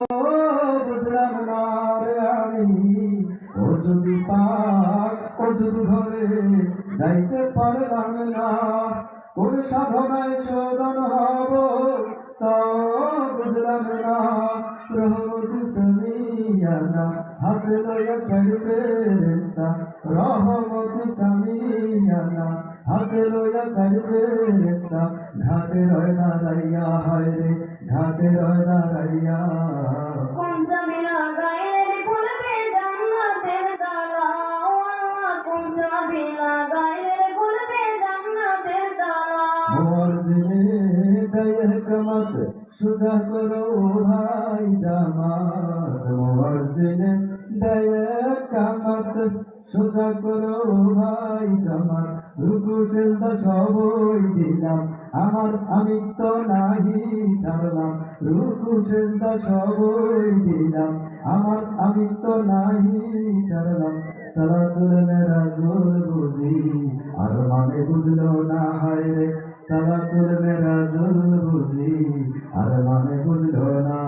বুঝলাম না রে আমি, ও যদি পাক ও যদি ঘরে যাইতে পারলাম না, কোন সাধনায় শোধন হব তাও বুঝলাম না। রহমতি সামিয়ানা হাতে লইয়া চাইবে রেস্তা, রহমতি সামিয়ানা হাতে লইয়া চাইবে রেস্তা, ঘাটে রয় দাঁড়াইয়া হয় রে, ঘাটে রয় দাঁড়াইয়া। কোন জামিলা গায়ের খুলবে জান্নাতের তালা, ও আল্লাহ কোন জামিলা গায়ের খুলবে জান্নাতের তালা। মোর দিনে দয়ের কমত সুধা করো ভাই জামাত, মোর দিনে দয়ের কমত সুধা করো ভাই জামাত। রুকু সেজদা সবই দিলাম আমার, আমি তো নাহি ছাড়লাম। রুকু সেজদা সবই দিলাম আমার, আমি তো নাহি ছাড়লাম। সালাতুল মেরাজুল বুঝি আর মানে বুঝলো না হয় রে, সালাতুল মেরাজুল বুঝি আর মানে বুঝলো না।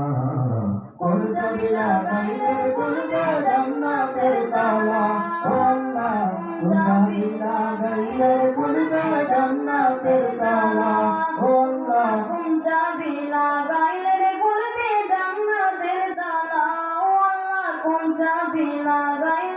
কোন জামিলা গাইলে খুলবে জান্নাতের তালা, ও আল্লাহ কোন জামিলা গাইলে খুলবে জান্নাতের তালা, ও আল্লাহ। কোন জামিলা গায়ের খুলবে জান্নাতের তালা, ও আল্লাহ কোন জামিলা গায়ের